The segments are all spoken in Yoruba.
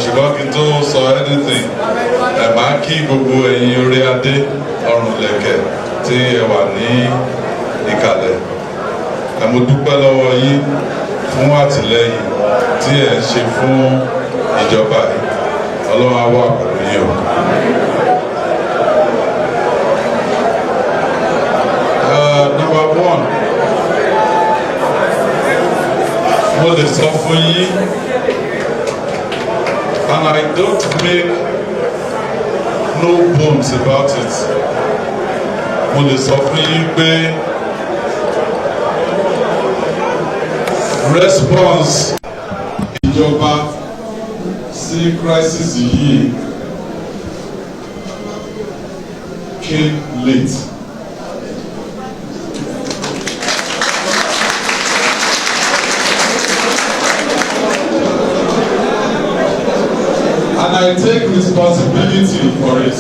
ṣùgbọ́n kí n tó sọ anything ẹ máa kí gbogbo ẹ̀yin orí adé ọrùn lẹ̀kẹ̀ tí ẹ wà ní ìkàlẹ̀ ẹ mo dúpẹ́ lọ́wọ́ yín fún àtìlẹ́yìn tí ẹ ń ṣe fún ìjọba yìí ọlọ́run á wà pẹ̀lú yín o. Number one, mo lè sọ fún yín. And I don't make no bones about it. Mo lè sọ fún yín pé response ìjọba sí crisis yìí came late. And I take responsibility for it.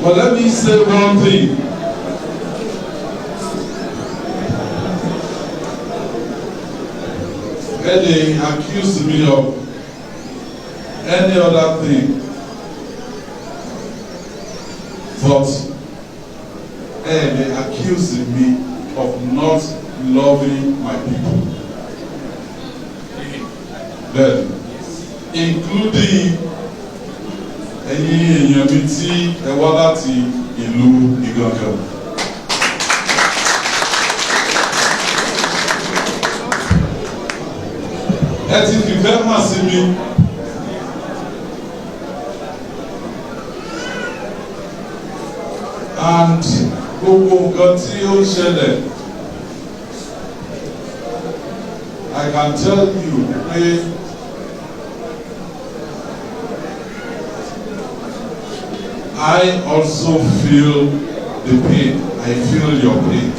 But let me say one thing. They accuse me of any other thing, but they accuse me of not loving my people. Then, including ẹ̀yin èèyàn mi tí ẹ wá láti ìlú Ìgangan. Ẹ ti fìfẹ́ hàn sí mi. And gbogbo nǹkan tí ó ń ṣẹlẹ̀, I can tell you pé I also feel the pain. I feel your pain.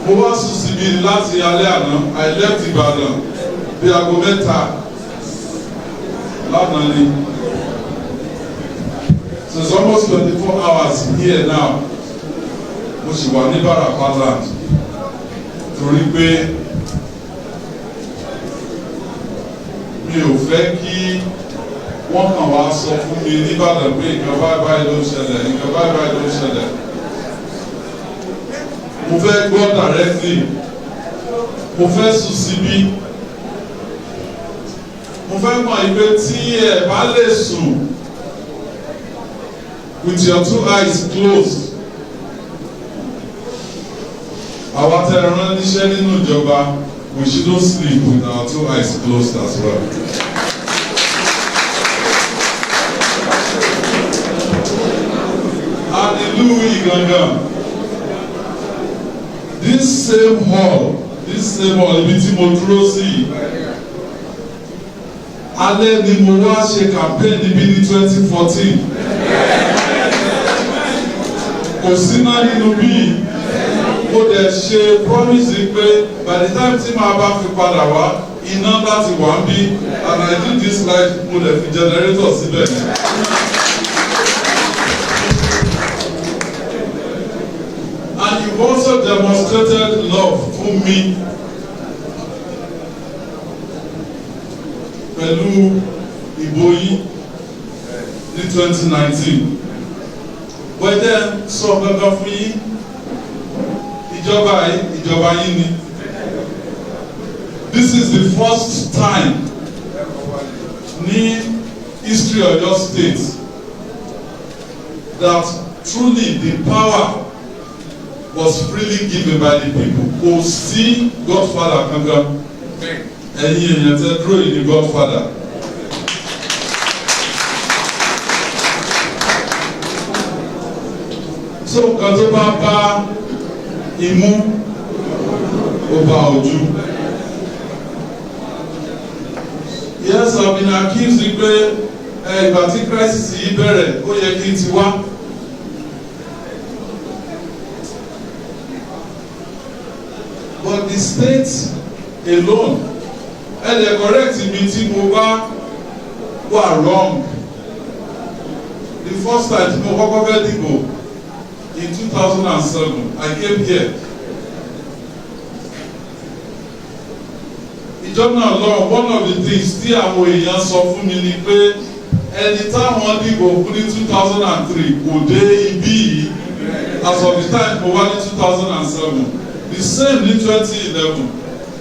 Mo wá sùn síbi láti alẹ́ àná. I left Ìbàdàn bí aago mẹ́ta lánàá ni. So it's almost 24 hours here now. Mo ṣì wà ní Barapa land. Torí pé mi ò fẹ́ kí wọ́n kàn wá sọ fún mi nìbàdàn pé nǹkan báyìí ló ń ṣẹlẹ̀, nǹkan báyìí ló ń ṣẹlẹ̀. Mo fẹ́ gbọ́ directly, mo fẹ́ sùn síbí, mo fẹ́ mọ̀ ìpè tí ẹ bá lè sùn with your 2 eyes closed. Àwa tẹ́ ẹ rán níṣẹ́ nínú ìjọba, we shouldn't sleep with our 2 eyes closed as well. Ìlú Ìgangan, this same hall ibi tí mo dúró sí alẹ́ ni mo wá ṣe campaign níbí ní 2014. Kò síná nínú bíi mo dẹ̀ ṣe promise pé by the time tí màá bá fi padà wá iná láti wà ń bí and I do this life mo dẹ̀ fi generator síbẹ̀. And you've also demonstrated love for me pẹ̀lú ìbò yìí ní 2019. Wẹ́dẹ́ sọ gangan fún yín, ìjọba yín ni. This is the first time ní history of your state that truly the power was freely given by the people. Kò sí Godfather kankan. Ẹ̀yin èèyàn tẹ́ dúró yìí ní Godfather. So nǹkan tó bá bá imú ó bá ojú. Yes, I've been accused pé ìgbà tí crisis yìí bẹ̀rẹ̀ ó yẹ kí n ti wá. but the state alone ẹ lè correct mi tí mo bá wà wrong. The first time tí mo kọ́kọ́ fẹ́ dìbò in 2007 I came here. Ìjọba náà lọ one of the things tí àwọn èèyàn sọ fún mi ni pé ẹni táwọn dìbò fún ní 2003 kò dé ibí yìí as of the time mo wá ní 2007 the same ní 2011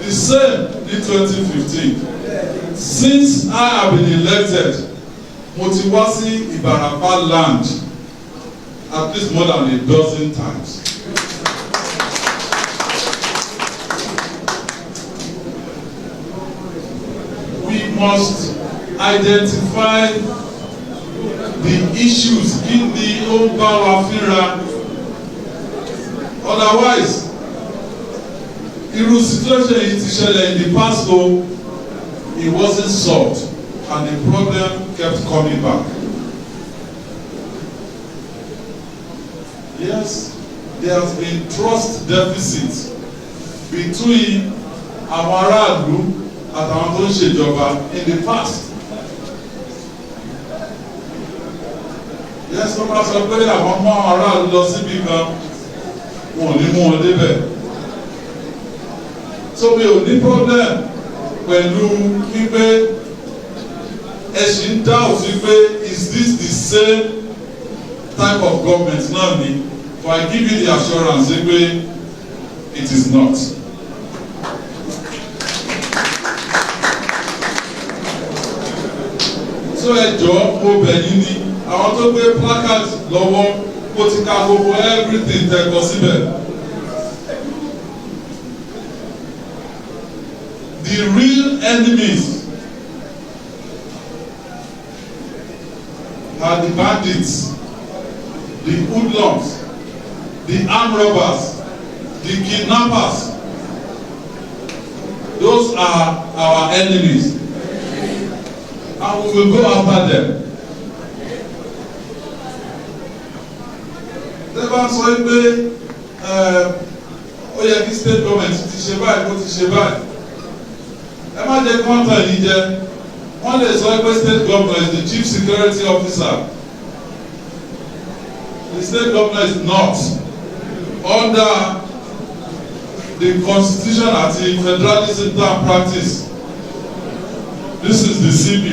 the same ní 2015 since I have been elected mo ti wá sí Ìbàràpá land at least more than a dozen times. We must identify the issues in the own power fira. Otherwise, irú situation yìí ti ṣẹlẹ̀ in the past though, it wasn't solved and the problem kept coming back. Yes, there has been trust deficit between àwọn aráàlú àtàwọn tó ń ṣèjọba in the past. Yes, wọ́n bá sọ pé àwọn mọ́ àwọn aráàlú lọ síbi kan wọn ò ní mú wọn débẹ̀. So mi ò ní problem pẹ̀lú wípé ẹ ṣì ń doubt wípé is this the same type of government náà ni? For I give you the assurance wípé it is not. So ẹ jọ̀ọ́ mo bẹ̀ yín ní àwọn tó gbé placard lọ́wọ́ kó ti ka gbogbo everything tẹ́ kọ síbẹ̀. The real enemies are the bandits, the hoodlums, the armed robbers, the kidnappers. Those are our enemies. And we will go after them. Tẹ́bá sọ pé ó yẹ kí state government ti ṣe báyìí kó ti ṣe báyìí. Ẹ má jẹ́ kọ́ńtà yìí jẹ́. Wọ́n lè sọ pé state governor is the chief security officer. The state governor is not under the constitution àti federalism term practice. This is the CP.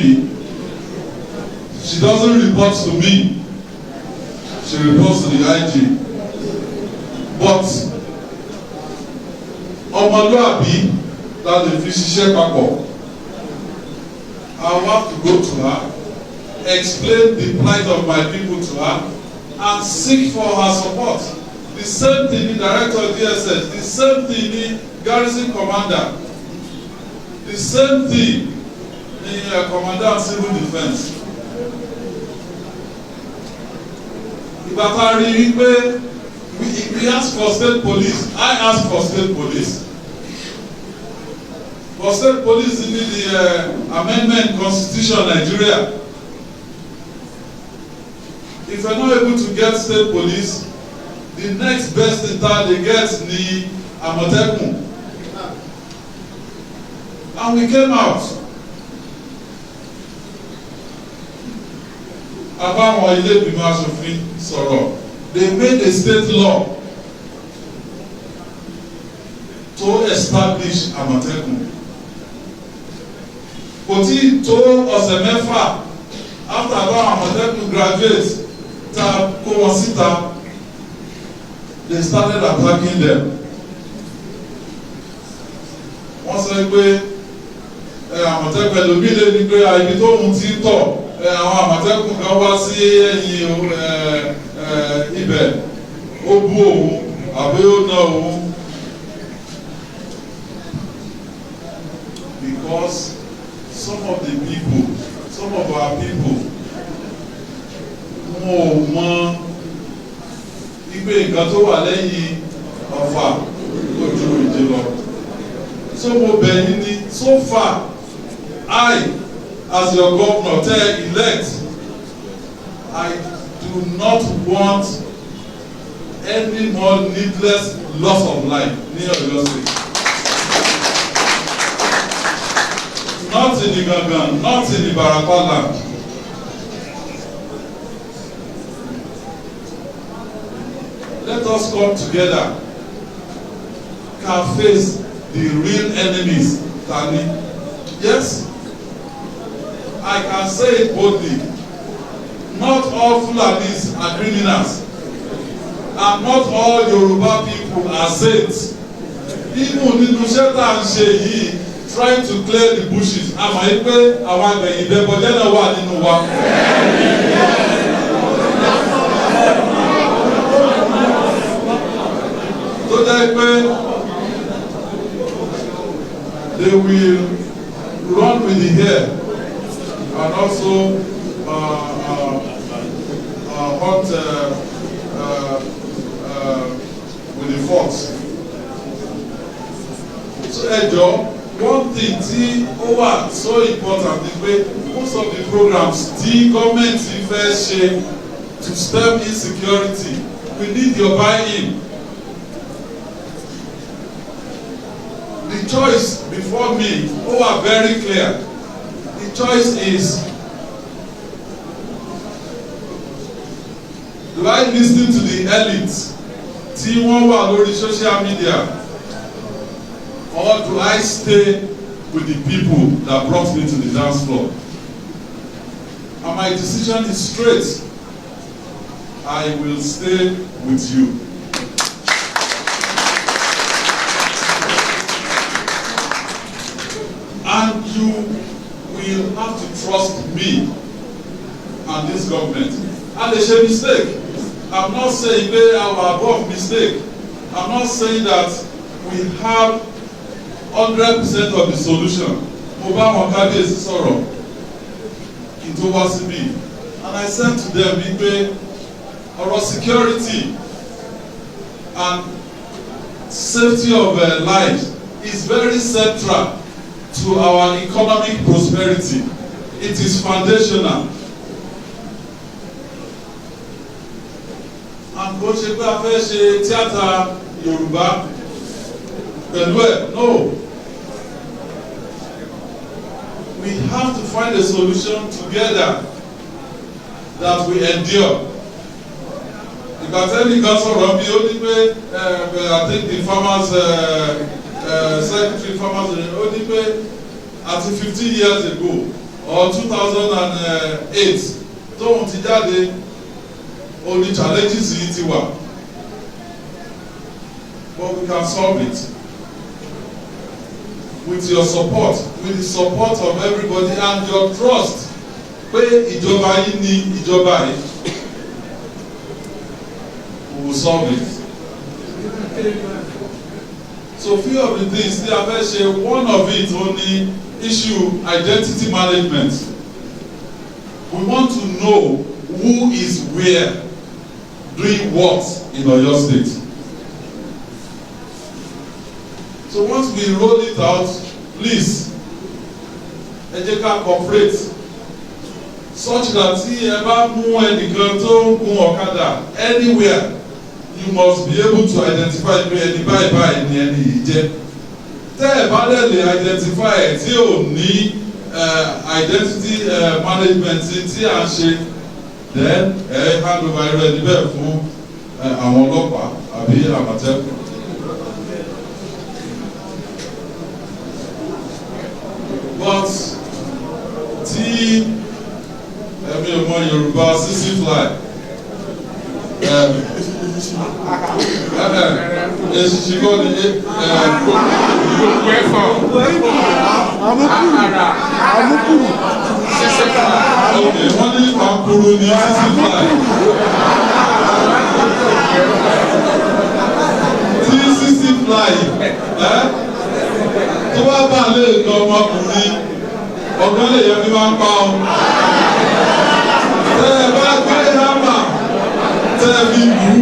She doesn't report to me. She reports to the IG. But ọmọlúàbí la lè fi ṣiṣẹ́ papọ̀. I will have to go to her, explain the plight of my people to her, and seek for her support. The same thing the director of DSS, the same thing the garrison commander, the same thing the commander of civil defence. Ìgbà tá a rí i pé we ask for state police, I ask for state police. For state police in the amendment constitution Nigeria. If you're not able to get state police, the next best in town they get ni Àmọ̀tẹ́kùn. And we came out. Àbáwọn ilé ìgbìmọ̀ aṣòfin sọ̀rọ̀. They made a state law to establish Àmọ̀tẹ́kùn. Kò tí tó ọ̀sẹ̀ mẹ́fà after àwọn Àmọ̀tẹ́kùn graduate ta kó wọn síta, they started attacking them. Wọ́n sọ pé Àmọ̀tẹ́kùn ẹlòmíì lè ní pé ibi tó ń ti tọ̀ àwọn Àmọ̀tẹ́kùn kan wá sí ẹ̀yìn ibẹ̀ ó bú òun àbí ó ná òun. Because some of the people, some of our people, wọn ò mọ ìgbé nǹkan tó wà lẹ́yìn ọ̀fà ojú ìdè lọ. So mo bẹ̀ yín ní so far I as your governor elect I do not want any more needless loss of life ní Ọ̀yọ́ State. not in Igangan, not in Ibarapa land. Let us come together, can face the real enemies. Tani. Yes, I can say it boldly. Not all Fulanis are criminals, and not all Yoruba people are saints. Even nínú iṣẹ́ tá à ń ṣe yìí, trying to clear the bushes, àmọ́ yìí pé àwọn àgbẹ̀yìn ìbẹ̀bọ̀jẹ́ náà wà nínú wa. Tó jẹ́ pé they will run with the hair and also hunt with the fox. So one thing tí ó wà so important is pé most of the programs tí gọ́ọ̀mẹ̀ntì fẹ́ ṣe to stem insecurity, we need your buy-in. The choice before me, are very clear. The choice is, do I listen to the elites, tí wọ́n wà lórí social media, or do I stay with the people that brought me to the dance floor? And my decision is straight. I will stay with you. And you will have to trust me and this government. And they say mistake. I'm not saying they are above mistake. I'm not saying that we have 100% of the solution. Mo bá wọn kábíyèsí sọ̀rọ̀ kí n tó wá síbí. And I said to them wípé ọ̀rọ̀ security and safety of life is very central to our economic prosperity. It is foundational. And kò ṣe pé a fẹ́ ṣe tíátà Yorùbá pẹ̀lú ẹ̀, no. We have to find a solution together that we endure. Ìgbà tẹ́lẹ̀ kan sọ̀rọ̀ bí ó ní pé I think the farmers secretary farmers ó ní pé àti 15 years ago or 2008 tóun ti jáde only challenges yìí ti wà, but we can solve it with your support, with the support of everybody and your trust pé ìjọba yìí ní ìjọba yìí. We will solve it. So few of the things tí a fẹ́ ṣe, one of it only issue identity management. We want to know who is where, doing what in Oyo State. So once we roll it out, please, ẹ jẹ́ ká cooperate such that tí ẹ bá mú ẹnìkan tó ń gun ọ̀kadà anywhere, you must be able to identify pé ẹni báyìí báyìí ni ẹni yìí jẹ́. Tẹ́ ẹ bá lè identify ẹ̀ tí ò ní identity management tí a ṣe, then ẹ hand over irú ẹni bẹ́ẹ̀ fún àwọn ọlọ́pàá àbí àmọ̀tẹ́kùn. But tí ẹ̀mí ọmọ Yorùbá sisi fly èsìsì kọ́ ni amúkúrú ok wọ́n ní àkúrú ní sisi fly tí sisi fly tó bá bá lè lọ ọmọkùnrin ọ̀gbọ́n lè yẹ kí máa ń pa ọ́. Tẹ́ ẹ bá gbé hámà tẹ́ ẹ fi bù ú.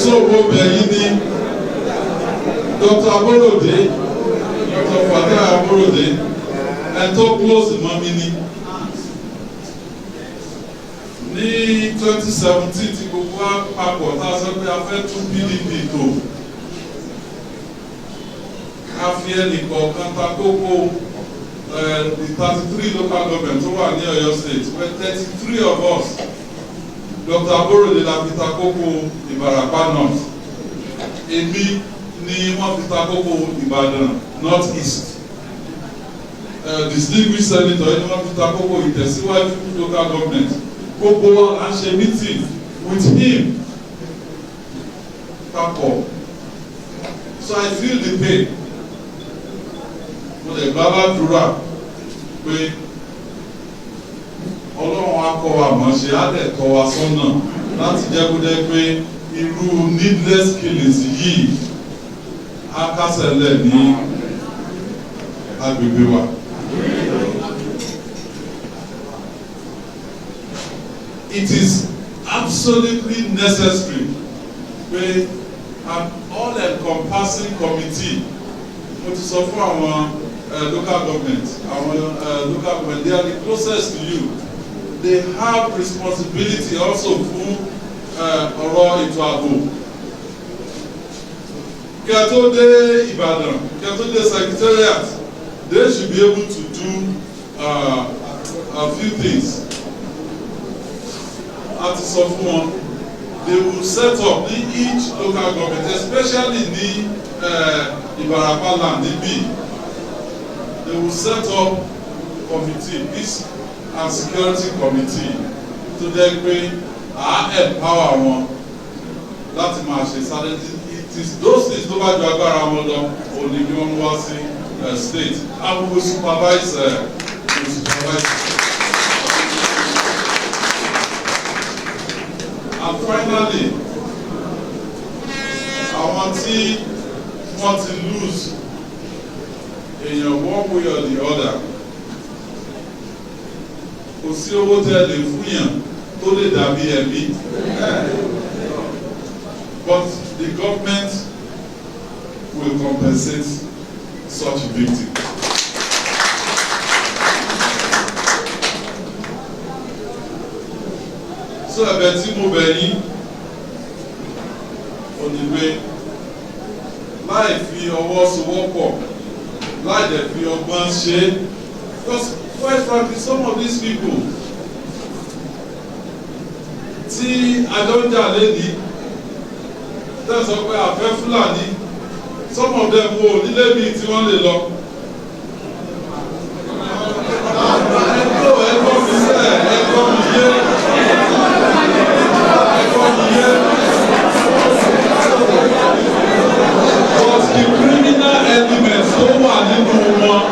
So gbogbo ẹ̀yin ni Dr. Aborode, Dr. Fatai Aborode, ẹ̀ tó close mọ́ mi ní 2017 tí gbogbo bá papọ̀ tá a sọ pé a fẹ́ tún PDP tó a fi ẹnì kọ̀ọ̀kan ta kókó the 33 local government tó wà ní Ọ̀yọ́ state where 33 of us Dr. Aborode la fi ta kókó Ìbàràpá north èmi ni wọ́n fi ta kókó Ìbàdàn north east distinguished senator ẹni wọ́n fi ta kókó Ìtẹ̀síwájú local government gbogbo wa à ń ṣe meeting with him papọ̀ so I feel the pain mo lè gbá ládùúrà pé Ọlọ́run á kọ́ wa mọ̀ ṣe á dẹ̀ tọ́ wa sọ́nà láti jẹ́ kó jẹ́ pé irú needless killings yìí á kásẹ̀lẹ̀ ní agbègbè wa. It is absolutely necessary pé an all-encompassing committee mo ti sọ fún àwọn local government they are the closest to you they have responsibility also fún ọ̀rọ̀ ètò ààbò kí a tó dé Ìbàdàn kí a tó dé secretariat they should be able to do a few things a ti sọ fún wọn they will set up ní each local government especially ní Ìbàràpá land níbí they will set up committee peace and security committee tó jẹ́ pé à empower wọn láti máa ṣe sáré it is those things tó bá ju agbára wọn lọ òní bí wọ́n wá sí state and we will supervise and finally àwọn tí wọ́n ti lose èèyàn one way or the other kò sí owó tẹ́ lè fún yàn tó lè dàbí ẹ̀mí but the government will compensate such victims. So ẹ̀bẹ̀ tí mo bẹ̀ yín ò ní pé láì fi ọwọ́ sowọ́pọ̀ láì dẹ̀ fi ọgbọ́n ṣe because quite frankly some of these people tí adọ́jà lẹ́ni tẹ́sán pé àfẹ́ Fúlàní some of them wo nílé bíi tí wọ́n lè lọ. ẹ̀kọ́ mi sẹ́ ẹ̀kọ́ mi yé. But the criminal elements tó wà nínú wọn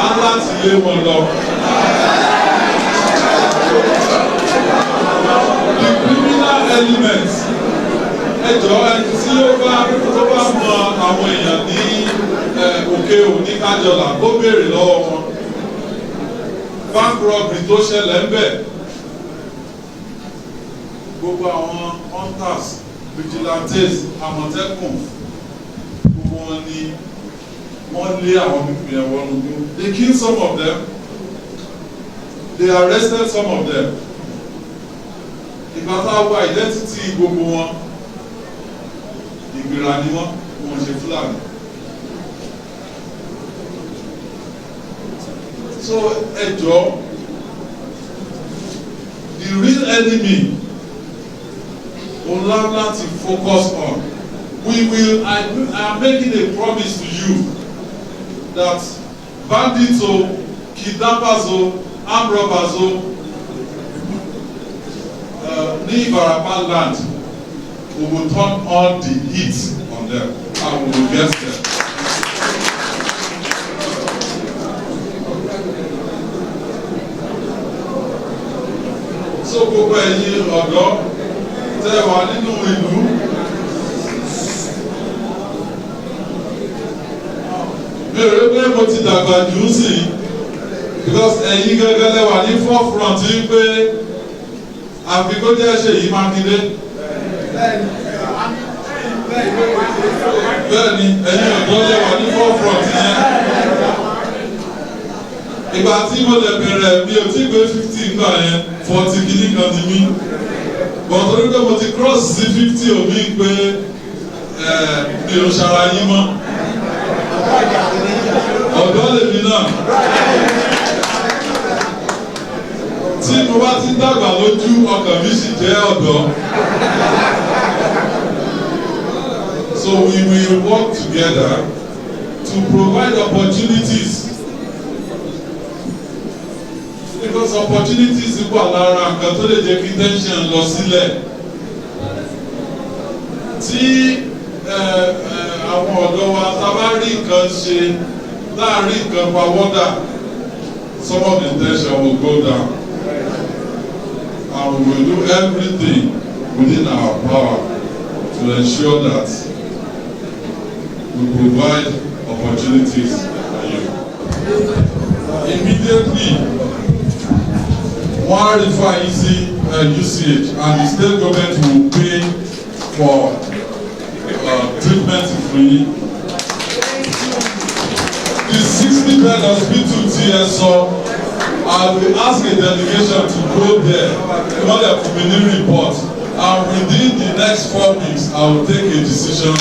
á láti lé wọn lọ. The criminal elements ẹjọ́ ẹni tí ó bá mọ àwọn èèyàn ní òkè òní kájọlà ó béèrè lọ́wọ́ wọn. Bank robbery tó ṣẹlẹ̀ ń bẹ̀. Gbogbo àwọn hunters vigilantes Àmọ̀tẹ́kùn gbogbo wọn ni wọ́n lé àwọn pípìn ẹ̀wọ̀n lógún they killed some of them they arrested some of them ìgbà tá a wá identity gbogbo wọn ìgbéra ni wọ́n ṣe Fúlàní so ẹ jọ̀ọ́ the real enemy Olala to focus on. I am making a promise to you that bandits or kidnappers or armed robbers or ní Ìbàràpá land we will turn on the heat on them and we will get them. So gbogbo ẹ̀yin ọ̀dọ́ tẹ́ wà nínú ìlú bẹ̀rẹ̀ pé mo ti dàgbà jù sí because ẹ̀yin gẹ́gẹ́ lẹ́wà ní forefront yìí pé àfikún jẹ́ Ṣèyí Mákindé bẹ́ẹ̀ni ẹ̀yin ọ̀dọ́ lẹ́wà ní forefront yẹn ìgbà tí mo lè bẹ̀rẹ̀ mi ò tí gbé 50 nǹkan yẹn 40 kìíní kan ni mí. but torí pé mo ti cross sí 50 omi pé mi ò ṣara yín mọ́ ọ̀dọ́ lèmi náà tí mo bá ti dàgbà lójú ọkàn mi sì jẹ́ ọ̀dọ́. So we will work together to provide opportunities. Because opportunities wà lára nǹkan tó lè jẹ́ kí tension lọ sílẹ̀. Tí àwọn ọ̀dọ́ wa tá bá rí nǹkan ṣe láàrin nǹkan pawọ́dà, some of the tension will go down. And we will do everything within our power to ensure that we provide opportunities for you. Immediately, one refer easy usage and the state government will pay for treatment free. The 60-bed hospital TSO, I will ask a delegation to go there, run a community report, and within the next 4 weeks, I will take a decision.